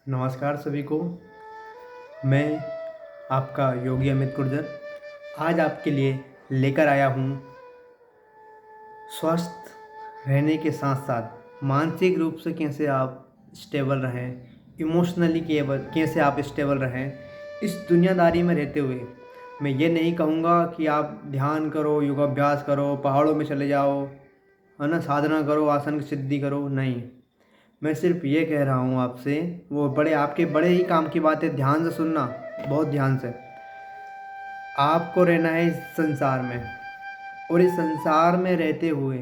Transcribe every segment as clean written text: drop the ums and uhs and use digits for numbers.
नमस्कार सभी को। मैं आपका योगी अमित गुर्जर आज आपके लिए लेकर आया हूँ स्वस्थ रहने के साथ साथ मानसिक रूप से कैसे आप स्टेबल रहें, इमोशनली कैसे आप स्टेबल रहें। इस दुनियादारी में रहते हुए मैं ये नहीं कहूँगा कि आप ध्यान करो, योगाभ्यास करो, पहाड़ों में चले जाओ, है ना, साधना करो, आसन की सिद्धि करो। नहीं, मैं सिर्फ ये कह रहा हूँ आपसे, वो आपके बड़े ही काम की बात है। ध्यान से सुनना, बहुत ध्यान से। आपको रहना है इस संसार में, और इस संसार में रहते हुए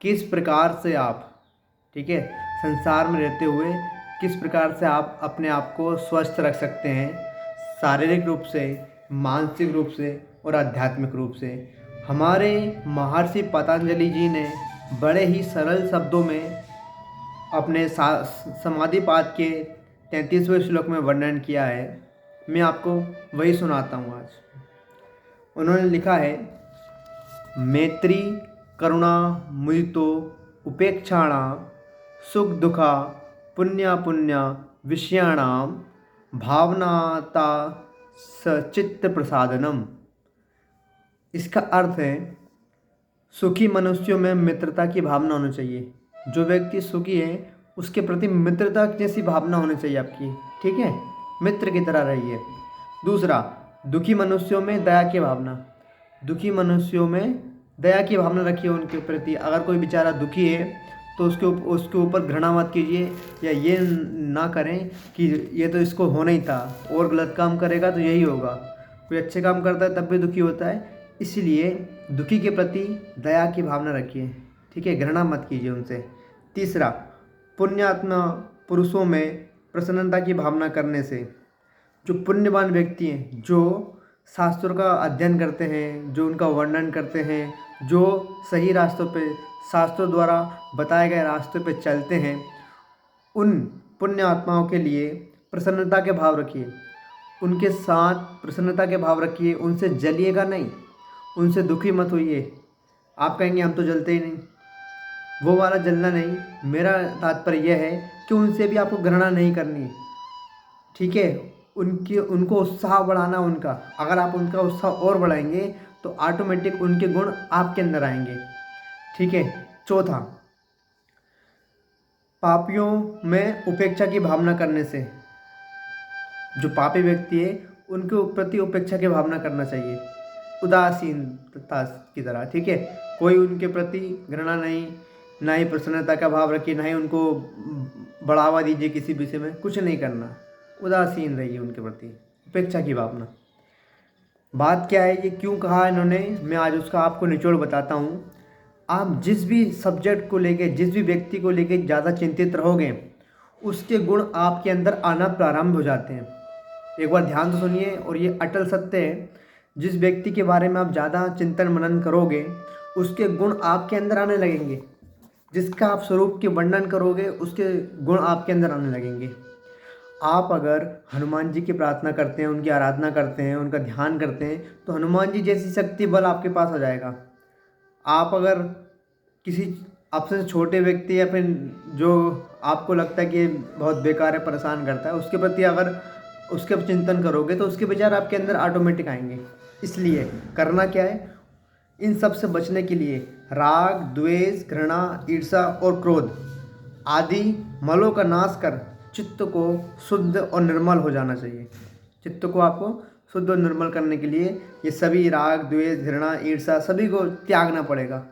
किस प्रकार से आप, ठीक है, संसार में रहते हुए किस प्रकार से आप अपने आप को स्वस्थ रख सकते हैं, शारीरिक रूप से, मानसिक रूप से और आध्यात्मिक रूप से। हमारे महर्षि पतंजलि जी ने बड़े ही सरल शब्दों में अपने समाधि पाद के 33वें श्लोक में वर्णन किया है। मैं आपको वही सुनाता हूँ आज। उन्होंने लिखा है, मैत्री करुणा मुदितो उपेक्षाणाम सुख दुखा पुण्य पुण्य विषयाणाम भावनाता सचित्त प्रसादनम। इसका अर्थ है, सुखी मनुष्यों में मित्रता की भावना होनी चाहिए। जो व्यक्ति सुखी है उसके प्रति मित्रता जैसी भावना होनी चाहिए आपकी, ठीक है, मित्र की तरह रहिए। दूसरा, दुखी मनुष्यों में दया की भावना, दुखी मनुष्यों में दया की भावना रखिए उनके प्रति। अगर कोई बेचारा दुखी है तो उसके ऊपर घृणा मत कीजिए, या ये ना करें कि ये तो इसको होना ही था, और गलत काम करेगा तो यही होगा। कोई अच्छे काम करता है तब भी दुखी होता है, इसलिए दुखी के प्रति दया की भावना रखिए, ठीक है, घृणा मत कीजिए उनसे। तीसरा, पुण्यात्मा पुरुषों में प्रसन्नता की भावना करने से, जो पुण्यवान व्यक्ति हैं, जो शास्त्रों का अध्ययन करते हैं, जो उनका वर्णन करते हैं, जो सही रास्तों पे, शास्त्रों द्वारा बताए गए रास्तों पे चलते हैं, उन पुण्य आत्माओं के लिए प्रसन्नता के भाव रखिए, उनके साथ प्रसन्नता के भाव रखिए। उनसे जलिएगा नहीं, उनसे दुखी मत होइए। आप कहेंगे हम तो जलते ही नहीं, वो वाला जलना नहीं। मेरा तात्पर्य यह है कि उनसे भी आपको घृणा नहीं करनी है, ठीक है। उनको उत्साह बढ़ाना उनका, अगर आप उनका उत्साह और बढ़ाएंगे तो ऑटोमेटिक उनके गुण आपके अंदर आएंगे, ठीक है। चौथा, पापियों में उपेक्षा की भावना करने से, जो पापी व्यक्ति है उनके प्रति उपेक्षा की भावना करना चाहिए, उदासीनता की तरह, ठीक है। कोई उनके प्रति घृणा नहीं, ना ही प्रसन्नता का भाव रखिए, ना ही उनको बढ़ावा दीजिए किसी विषय में, कुछ नहीं करना, उदासीन रहिए उनके प्रति, उपेक्षा की भावना। बात क्या है, ये क्यों कहा इन्होंने, मैं आज उसका आपको निचोड़ बताता हूँ। आप जिस भी सब्जेक्ट को लेके, जिस भी व्यक्ति को लेके ज़्यादा चिंतित रहोगे, उसके गुण आपके अंदर आना प्रारंभ हो जाते हैं। एक बार ध्यान से सुनिए, और ये अटल सत्य है। जिस व्यक्ति के बारे में आप ज़्यादा चिंतन मनन करोगे, उसके गुण आपके अंदर आने लगेंगे। जिसका आप स्वरूप के वर्णन करोगे, उसके गुण आपके अंदर आने लगेंगे। आप अगर हनुमान जी की प्रार्थना करते हैं, उनकी आराधना करते हैं, उनका ध्यान करते हैं, तो हनुमान जी जैसी शक्ति बल आपके पास आ जाएगा। आप अगर किसी आपसे छोटे व्यक्ति, या फिर जो आपको लगता है कि बहुत बेकार है, परेशान करता है, उसके प्रति अगर उसके चिंतन करोगे तो उसके विचार आपके अंदर ऑटोमेटिक आएंगे। इसलिए करना क्या है, इन सब से बचने के लिए राग, द्वेष, घृणा, ईर्ष्या और क्रोध आदि मलों का नाश कर चित्त को शुद्ध और निर्मल हो जाना चाहिए। चित्त को आपको शुद्ध और निर्मल करने के लिए ये सभी राग, द्वेष, घृणा, ईर्ष्या सभी को त्यागना पड़ेगा।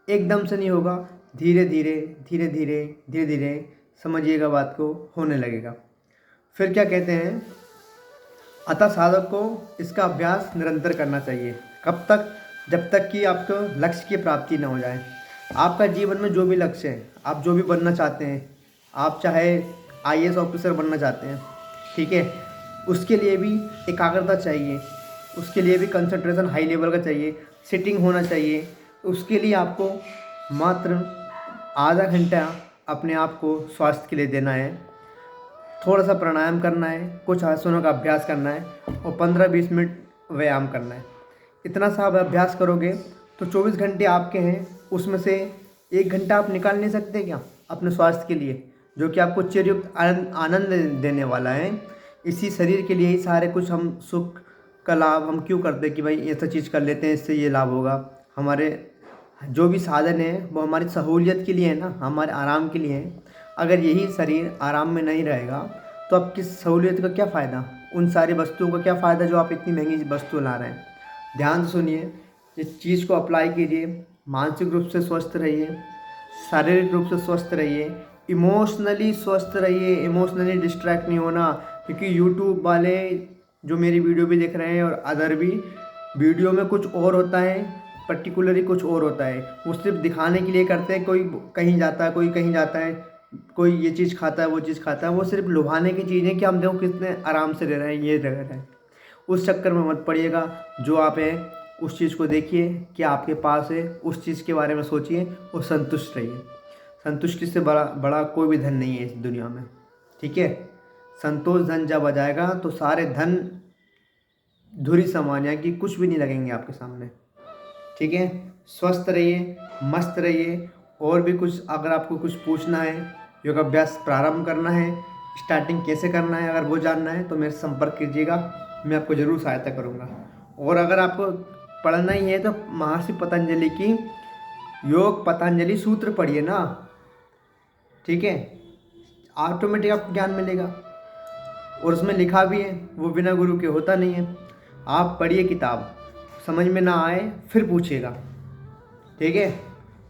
एकदम से नहीं होगा, धीरे धीरे धीरे धीरे धीरे धीरे, समझिएगा बात को, होने लगेगा। फिर क्या कहते हैं, अतः साधक को इसका अभ्यास निरंतर करना चाहिए। कब तक? जब तक कि आपको लक्ष्य की प्राप्ति न हो जाए। आपका जीवन में जो भी लक्ष्य है, आप जो भी बनना चाहते हैं, आप चाहे आईएएस ऑफिसर बनना चाहते हैं, ठीक है, उसके लिए भी एकाग्रता चाहिए, उसके लिए भी कंसंट्रेशन हाई लेवल का चाहिए, सिटिंग होना चाहिए। उसके लिए आपको मात्र आधा घंटा अपने आप को स्वास्थ्य के लिए देना है। थोड़ा सा प्राणायाम करना है, कुछ आसनों का अभ्यास करना है, और 15-20 मिनट व्यायाम करना है। इतना सा आप अभ्यास करोगे तो 24 घंटे आपके हैं, उसमें से 1 घंटा आप निकाल नहीं सकते क्या अपने स्वास्थ्य के लिए? जो कि आपको चिरयुक्त आनंद देने वाला है। इसी शरीर के लिए ही सारे कुछ हम सुख का लाभ हम क्यों करते हैं कि भाई ऐसा चीज़ कर लेते हैं, इससे ये लाभ होगा। हमारे जो भी साधन है वो हमारी सहूलियत के लिए है ना, हमारे आराम के लिए है। अगर यही शरीर आराम में नहीं रहेगा तो आपकी सहूलियत का क्या फ़ायदा, उन सारी वस्तुओं का क्या फ़ायदा जो आप इतनी महंगी वस्तु ला रहे हैं। ध्यान से सुनिए, इस चीज़ को अप्लाई कीजिए। मानसिक रूप से स्वस्थ रहिए, शारीरिक रूप से स्वस्थ रहिए, इमोशनली स्वस्थ रहिए। इमोशनली डिस्ट्रैक्ट नहीं होना, क्योंकि यूट्यूब वाले जो मेरी वीडियो भी देख रहे हैं और अदर भी, वीडियो में कुछ और होता है, पर्टिकुलरली कुछ और होता है। वो सिर्फ दिखाने के लिए करते हैं। कोई कहीं जाता है, कोई कहीं जाता है, कोई ये चीज़ खाता है, वो चीज़ खाता है। वो सिर्फ लुभाने की चीज़ें कि हम देखो कितने आराम से रह रहे हैं, ये रह रहे हैं। उस चक्कर में मत पड़िएगा। जो आप हैं उस चीज़ को देखिए कि आपके पास है, उस चीज़ के बारे में सोचिए और संतुष्ट रहिए। संतुष्टि से बड़ा बड़ा कोई भी धन नहीं है इस दुनिया में, ठीक है। संतोष धन जब आ जाएगा तो सारे धन धुरी समान, यानी कि कुछ भी नहीं लगेंगे आपके सामने, ठीक है। स्वस्थ रहिए, मस्त रहिए। और भी कुछ अगर आपको कुछ पूछना है, योगाभ्यास प्रारंभ करना है, स्टार्टिंग कैसे करना है, अगर वो जानना है तो मेरे से संपर्क कीजिएगा, मैं आपको ज़रूर सहायता करूँगा। और अगर आपको पढ़ना ही है तो महर्षि पतंजलि की योग पतंजलि सूत्र पढ़िए ना, ठीक है। ऑटोमेटिक आपको ज्ञान मिलेगा। और उसमें लिखा भी है, वो बिना गुरु के होता नहीं है। आप पढ़िए किताब, समझ में ना आए फिर पूछिएगा, ठीक है।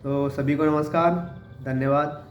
तो सभी को नमस्कार, धन्यवाद।